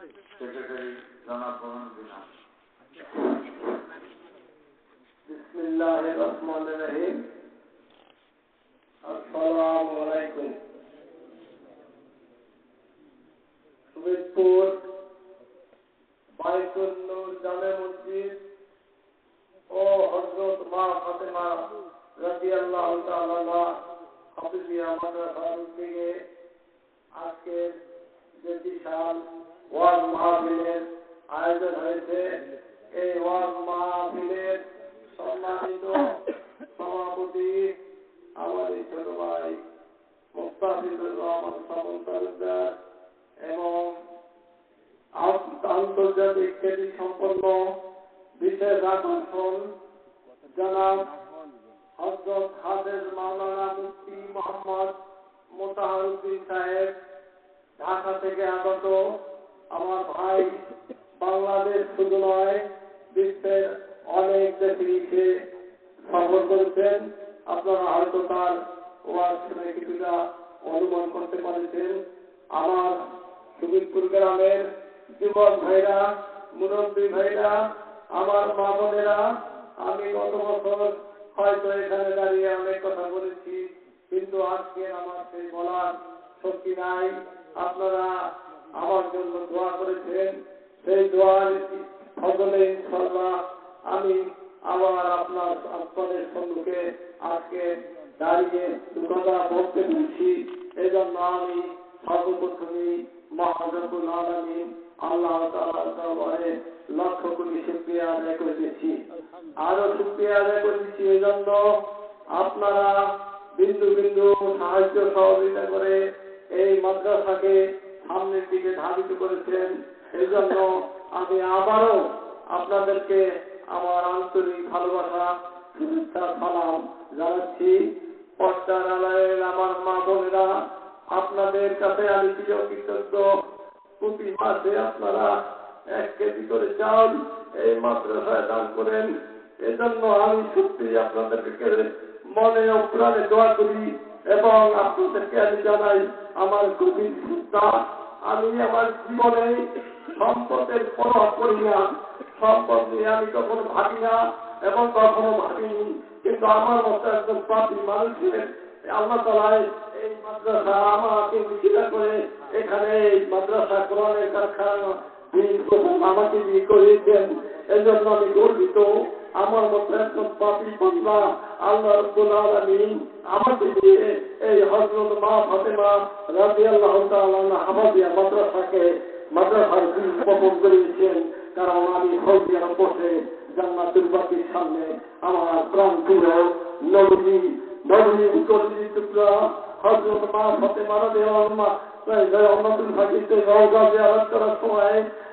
Secretary জনাব মোহাম্মদ বিনা। বিসমিল্লাহির রহমানির রহিম। আসসালামু আলাইকুম। সুবিদপুর বাইতুল নূর জামে মসজিদ ও হযরত মা ফাতেমা রাদিয়াল্লাহু তাআলা হাফিজিয়া মাদ্রাসার উদ্যোগে আজকের যে বিশাল ওয়াজ মাহফিলের আয়োজন হয়েছে, এই ওয়াজ মাহফিলের সম্মানিত সভাপতি আমাদের ছোট ভাই মুস্তাফিজুর রহমান সামন্ত তালুকদার এবং আন্তর্জাতিক খ্যাতি সম্পন্ন বিশেষ আকর্ষণ জনাব হযরত হাফেজ মাওলানা মুফতি মোহাম্মদ মোতাহারউদ্দিন সাহেব, ঢাকা থেকে আগত আমার ভাই, বাংলাদেশ শুধু নয় বিশ্বের অনেক দেশে সফর করেছেন। আপনারা হয়তো তার ওয়াজ শুনে কিছুটা অনুমান করতে পারছেন। আমার সুবিদপুর গ্রামের যুবক ভাইরা, মুরব্বী ভাইরা, আমার মা বোনেরা, আমি গত বছর হয়তো এখানে দাঁড়িয়ে অনেক কথা বলেছি, কিন্তু আজকে আমার সেই বলার শক্তি নাই। আপনারা আমার জন্য দোয়া করেছেন, সেই দোয়ার ফজলে ইনশাআল্লাহ আমি আবার আপনাদের সম্মুখে আজকে দাঁড়িয়ে কথা বলতে পেরেছি। এই জন্য আমি সর্বপ্রথমেই মহাজরুল আলামিন আল্লাহ তাআলার দরবারে লক্ষ কোটি শুকরিয়া আদায় করেছি। আরো শুকরিয়া আদায় করেছি এই জন্য আপনারা বিন্দু বিন্দু সাহায্য সহযোগিতা করে এই মাদ্রাসাকে সামনের দিকে ধাবিত করেছেন। এই জন্য আমি আবারও আপনাদেরকে আমার আন্তরিক ভালোবাসা, শুভেচ্ছা, সালাম জানাচ্ছি। পর্দার আড়ালের আমার মা বোনেরা, আপনাদের কাছে আমি কৃতজ্ঞ। প্রতি মাসে আপনারা 1 কেজি করে চাল এই মাদ্রাসায় দান করেন। এজন্য আমি সত্যি আপনাদেরকে মনে ও প্রাণে দোয়া করি এবং আপনাদেরকে আমি জানাই আমার গভীর শ্রদ্ধা। আমি আমার জীবনে সম্পদের পরোয়া করি না, সম্পদ নিয়ে আমি কখনো ভাবি না এবং কখনো ভাবিনি, কিন্তু আমার মতো একজন পাপী মানুষের আল্লাহ তাআলা এই মাদ্রাসা আমাকে উচিত করে এখানে এই মাদ্রাসা কোরআনের কারখানা আমাকে দিয়ে করেছেন। এজন্য আমি গর্বিত। আমার মতো একজন পাপী বান্দা আল্লাহ রাব্বুল আলামিন আমাকে দিয়ে এই হযরত মা ফাতেমা রাদিয়াল্লাহু তাআলা হাফিজিয়া মাদ্রাসার বীজ বপন করেছেন। কারণ আমি হযরত বসে জান্নাতুল বাকির সামনে আমার প্রাণপ্রিয় নবী কলির টুকরা হযরত মা ফাতেমা রাদিয়াল্লাহু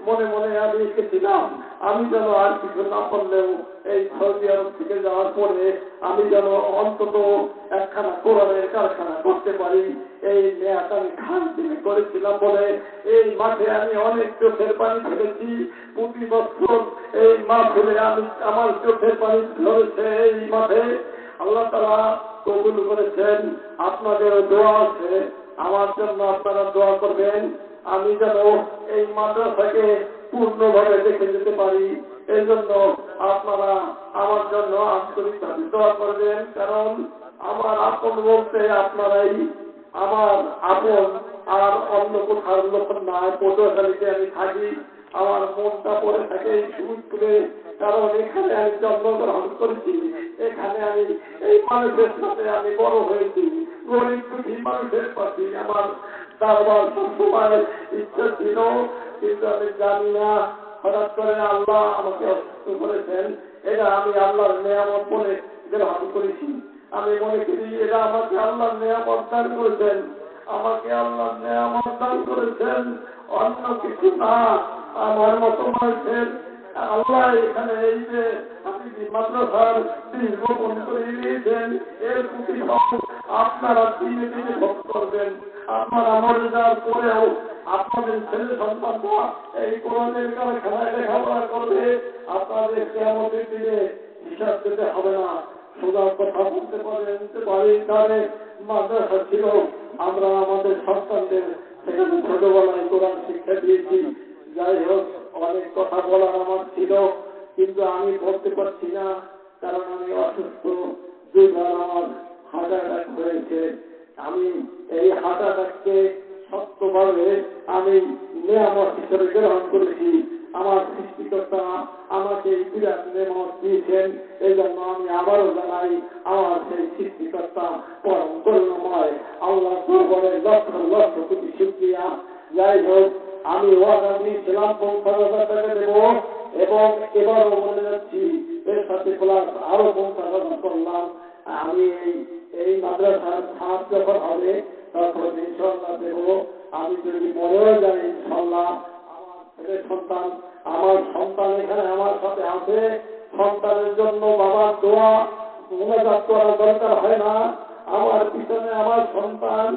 মনে মনে আমি লিখেছিলাম, আমি যেন আর কিছু না পারলেও এই সৌদি আরব থেকে যাওয়ার পরে আমি যেন অন্তত একখানা কোরআনের কারখানা করতে পারি। এই মেয়াদ আমি খান থেকে করেছিলাম বলে এই মাঠে আমি অনেক চোখের পানি ফেলেছি। প্রতি বছর এই মাঠে আমি আমার চোখের পানি ধরেছে এই মাঠে। আল্লাহ তাআলা কবুল করেছেন। আপনাদের দোয়া আছে, আমার জন্য আপনারা দোয়া করবেন। আমি যেন এই মাদ্রাসাকে পূর্ণভাবে দেখে যেতে পারি। এই জন্য আপনারা আমার জন্য আন্তরিকভাবে দোয়া করবেন। কারণ আমার আপন বলতে আপনারাই আমার আপন, আর অন্য কোথাও লোক নাই। পটুয়াখালীতে আমি থাকি, আমার মনটা পড়ে থাকে এই সুবিদপুরে। কারণ এখানে আমি জন্মগ্রহণ করেছি, এখানে আমি এই মানুষের সাথে আমি বড় হয়েছি। গরিব দুঃখী মানুষের পাশে আমার দরবার সবসময় ইচ্ছা ছিল, কিন্তু আমি জানি না হঠাৎ করে আল্লাহ আমাকে অসুস্থ করেছেন। এটা আমি আল্লাহর নিয়ামত বলে গ্রহণ করেছি। আমি মনে করি এটা আমাকে আল্লাহর নিয়ামত দান করেছেন, আমাকে আল্লাহর নিয়ামত দান করেছেন, অন্য কিছু না। আমার মতো মানুষের আল্লাহ এখানে এই যে আপনি মাদ্রাসার বীজ বপন করে দিয়েছেন, এর প্রতি আপনারা দিনে দিনে ভোগ করবেন। আপনারা মরে যাওয়ার পরেও আপনাদের ছেলে সন্তানরা এই কোরআনের কারখানায় লেখাপড়া করবে। আপনাদের কিয়ামতের দিনে হিসাব দিতে হবে না, সোজা কথা বলতে পারি। তাহলে মাদ্রাসা ছিল, আমরা আমাদের সন্তানদের সেখানে ছোটবেলায় কোরআন শিক্ষা দিয়েছি। যাই হোক, অনেক কথা বলার আমার ছিল, কিন্তু আমি বলতে পারছি না, কারণ আমি অসুস্থ। দুইবার আমার হার্ট অ্যাটাক হয়েছে। আমি এই হার্ট অ্যাটাককে সত্যভাবে আমি নিয়ামত হিসেবে গ্রহণ করেছি। আমার সৃষ্টিকর্তা আমাকে এই বিরাট নিয়ামত দিয়েছেন, এই জন্য আমি আবারও জানাই আমার সেই সৃষ্টিকর্তা পরম করুণাময় আল্লাহ দরবারে লক্ষ লক্ষ কোটি শুকরিয়া। যাই হোক, আমি ওয়াদা দিয়েছিলাম 50,000 টাকা দেব, এবং এবারও বলে যাচ্ছি এর সাথে প্লাস আরো 50,000 করলাম। আমি এই মাদ্রাসার ছাদ যখন হবে তখন ইনশাল্লাহ দেব। আমি যদি মরেও যাই ইনশাল্লাহ আমার ছেলে সন্তান, আমার সন্তান এখানে আমার সাথে আছে। সন্তানের জন্য বাবার দোয়া মোনাজাত করার দরকার হয় না। আমার পিছনে আমার সন্তান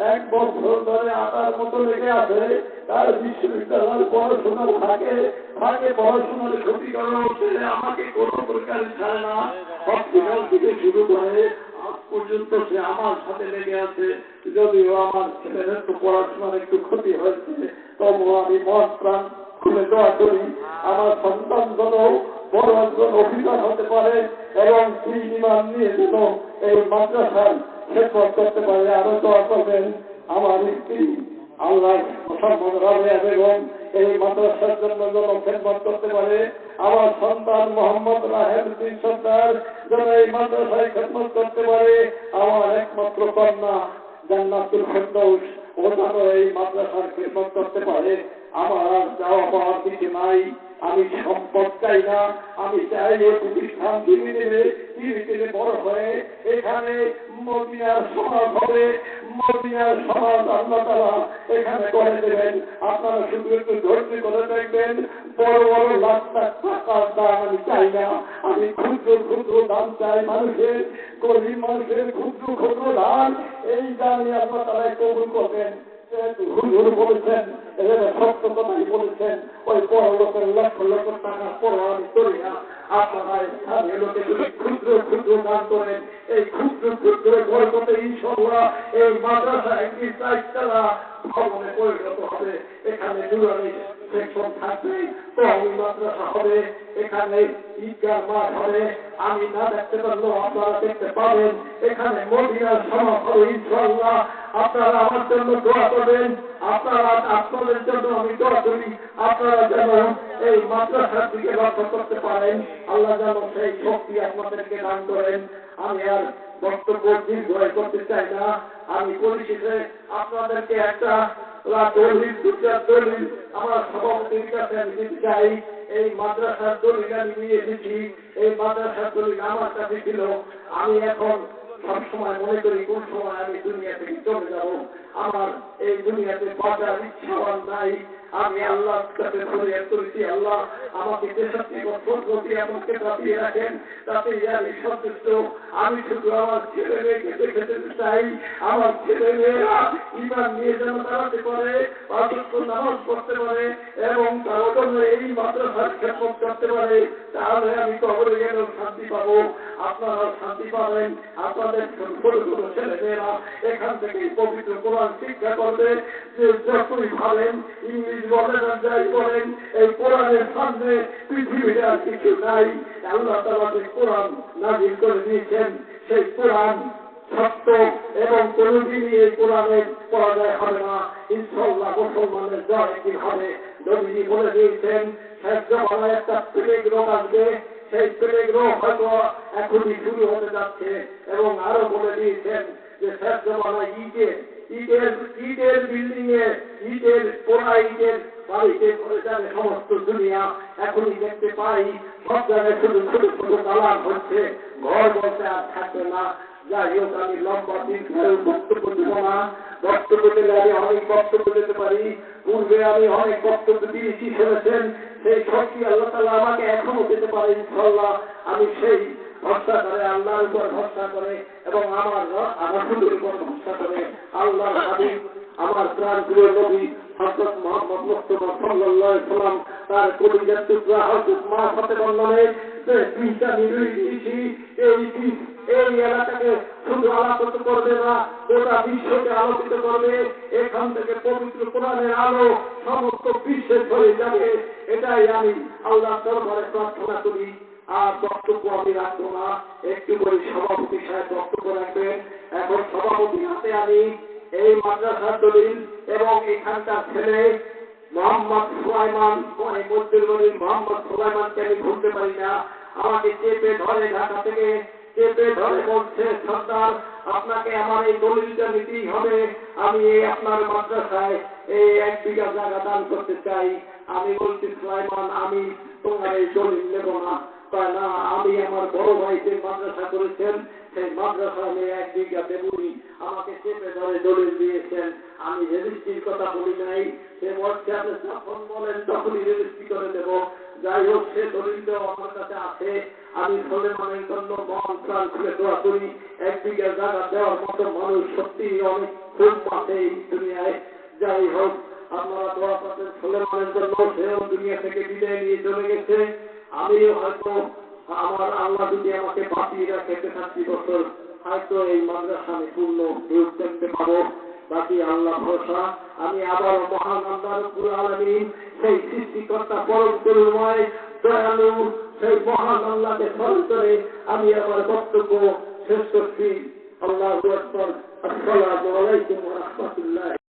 1 বছর ধরে আটার মতো লেগে আছে। তার বিশ্ববিদ্যালয়ের পড়াশোনা থাকে পড়াশোনার ক্ষতি করা হচ্ছে, আমাকে কোনো প্রকার ছাড়ে না। হসপিটাল থেকে শুরু করে আজ পর্যন্ত সে আমার সাথে লেগে আছে। যদিও আমার ছেলের একটু পড়াশোনার একটু ক্ষতি হয়েছে, তবু আমি মন প্রাণ খুলে দোয়া করি আমার সন্তান যেন বড় একজন অফিসার হতে পারে এবং ইমান নিয়ে যেন এই মাদ্রাসার খেদমত করতে পারে। আরো দোয়া করবেন আমার স্ত্রী আল্লাহ মোহাম্মদ রাবেয়া বেগম এই মাদ্রাসার জন্য যেন খেদমত করতে পারে। আমার সন্তান মোহাম্মদ রাহেবউদ্দিন সরদার যেন এই মাদ্রাসায় খেদমত করতে পারে। আমার একমাত্র কন্যা জান্নাতুল ফেরদৌস ও যেন এই মাদ্রাসার খেদমত করতে পারে। আমার আর যাওয়া পাওয়ার কিছু নাই। আমি সম্পদ চাই না, আমি চাই এই প্রতিষ্ঠান ধীরে ধীরে বড় হয়ে এখানে মদিনার সমাজ হবে। মদিনার সমাজ আল্লাহ তাআলা এখানে করে দেবেন। আপনারা শুধু একটু ধৈর্য করে দেখবেন। বড় বড় লাখ লাখ টাকার দান আমি চাই না, আমি ক্ষুদ্র ক্ষুদ্র দান চাই। মানুষের গরিব মানুষের ক্ষুদ্র ক্ষুদ্র দান, এই দানই আল্লাহ তাআলা কবুল করবেন। হুজুর বলেছেন, সত্য কথাই বলেছেন, ওই বড় লোকের লক্ষ লক্ষ টাকা পড়া আমি করি না। আপনারা স্থানীয় লোকে যদি ক্ষুদ্র ক্ষুদ্র দান করেন, এই ক্ষুদ্র ক্ষুদ্র বরকতে ইনশাআল্লাহ এই মাদ্রাসা একটি 4 ভবনে পরিণত হবে। এখানে নুরানি সেকশন থাকবে, তহবিল মাদ্রাসা হবে, এখানে ঈদগাহ মাঠ হবে। আমি না দেখতে পারলেও আপনারা দেখতে পাবেন। এখানে মদিনার সমাজ হবে ইনশাআল্লাহ। আপনারা আমার জন্য দোয়া করবেন। আপনাদের জন্য আমি দোয়া করি, আপনারা যেন এই মাদ্রাসার দিকে লক্ষ্য করতে পারেন। আল্লাহ যেন সেই শক্তি আপনাদেরকে দান করেন। আমি আর বক্তব্য দীর্ঘ করতে চাই না। আমি পরিশেষে আপনাদেরকে একটা দলিল আমার সভাপতির কাছে আমি দিতে চাই। এই মাদ্রাসার দলিল আমি নিয়ে এসেছি। এই মাদ্রাসার দলিল আমার কাছে ছিল। আমি এখন সবসময় মনে করি কোন সময় আমি দুনিয়া থেকে চলে যাব। আমার এই দুনিয়াতে বাঁচার ইচ্ছাও নাই। আমি আল্লাহর কাছে ফরিয়াদ করেছি, আল্লাহ আমাকে 63 বছর প্রতি আমাকে বাঁচিয়ে রাখেন, তাতে আমি সন্তুষ্ট। আমি শুধু আমার ছেলে মেয়েকে দেখে যেতে চাই। আমার ছেলে মেয়েরা ঈমান নিয়ে যেন দাঁড়াতে পারে, 5 ওয়াক্ত নামাজ পড়তে পারে এবং তার জন্য এই মাদ্রাসার খেদমত করতে পারে। তাহলে আমি কবরে গেলেও শান্তি পাবো, আপনারা শান্তি পাবেন। আপনাদের ছোট ছোট ছেলে মেয়েরা এখান থেকে পবিত্র কোরআন শিক্ষা করবে। যে যতই ভাবেন, ইংলিশ বলেন আর যাই বলেন, এই কোরআনের সামনে পৃথিবীতে আর কিছু নাই। আল্লাহ তাআলা যে কোরআন নাযিল করে দিয়েছেন, সেই কোরআন সত্য এবং কোনদিনই এই কোরআনের পরাজয় হবে না। ইনশাআল্লাহ মুসলমানের জয় কি হবে। নবীজি বলে দিয়েছেন, শেষ জামানায় একটা প্লেগ রোগ আসবে। সেই প্লেগ রোগ হয়তো এখনই শুরু হতে যাচ্ছে। এবং আরো বলে দিয়েছেন যে শেষ জামানায় ইটের বিল্ডিং এ, ইটের পোড়া ইটের বাড়িতে পড়ে যাবে সমস্ত দুনিয়া। এখনই দেখতে পাই সব জায়গায় শুধু ছোট ছোট দালান হচ্ছে, ঘর বলতে আর থাকবে না। যাই হোক, আমি লম্বা দিন বক্তব্য দেব না। বক্তব্য দিলে আমি অনেক বক্তব্য দিতে পারি। পূর্বে আমি অনেক বক্তব্য দিয়েছি, শুনেছেন। সেই শক্তি আল্লাহ তাআলা আমাকে এখনো দিতে পারে ইনশাআল্লাহ। আমি সেই ভরসা করে, আল্লাহর উপর ভরসা করে এবং আমার রাসূলের উপর ভরসা করে, আল্লাহর হাবিব আমার প্রাণপ্রিয় নবী হযরত মুহাম্মদ মুস্তাফা সাল্লাল্লাহু আলাইহি ওয়াসাল্লাম তার কলিজার টুকরা হযরত মা ফাতেমার নামে যে 3টা নির্দেশ দিয়েছি, এই এই এলাকাকে শুধু আলোকিত করবে না, গোটা বিশ্বকে আলোকিত করবে। এখান থেকে পবিত্র কোরআনের আলো সমস্ত বিশ্বে ছড়িয়ে যাবে। এটাই আমি আল্লাহ দরবারে প্রার্থনা করি। আর বক্তব্য আমি রাখবো না, একটু করে সভাপতি সাহেব বক্তব্য রাখবেন। এখন সভাপতি হাতে আমি এই মাদ্রাসার দলিল এবং এখানকার ছেলে মোহাম্মদ সুলাইমান, মধ্যের গরিব মোহাম্মদ সুলাইমানকে আমি ভুলতে পারি না। আমাকে চেপে ধরে ঢাকা থেকে চেপে ধরে বলছে, সর্দার আপনাকে আমার এই দলিলটা নিতেই হবে। আমি এই আপনার মাদ্রাসায় এই 1 বিঘা জায়গা দান করতে চাই। আমি বলছি সুলাইমান, আমি তোমার এই দলিল নেব না। না, আমি আমার বড় ভাই যে মাদ্রাসা করেছেন সেই মাদ্রাসা আমি 1 বিঘা দেবই। আমাকে চেপে ধরে দলিল দিয়েছেন। আমি রেজিস্ট্রির কথা বলি নাই। সে বলছে আপনি যখন বলেন তখনই রেজিস্ট্রি করে দেব। যাই হোক, সে দলিলটা আমার কাছে আছে। আমি সুলাইমানের জন্য মহান প্রাণ খুলে দোয়া করি। 1 বিঘা জায়গা দেওয়ার মতো মানুষ সত্যি অনেক খুব আছে এই দুনিয়ায়। যাই হোক, আপনারা দোয়া করতেন সুলাইমানের জন্য। সেও দুনিয়া থেকে বিদায় নিয়ে চলে গেছে। আমিও হয়তো আমার আল্লাহ যদি আমাকে বাঁচিয়ে রাখে 50 বছর, হয়তো এই মাদ্রাসা আমি পূর্ণ রূপ দেখতে পাবো। বাকি আল্লাহ ভরসা। আমি আবার মহান আল্লাহ রাব্বুল আলামিন, সেই সৃষ্টিকর্তা পরম করুণাময় দয়ালু সেই মহান আল্লাহকে স্মরণ করে আমি আমার বক্তব্য শেষ করছি। আল্লাহু আকবার। আসসালামু আলাইকুম ওয়া রাহমাতুল্লাহ।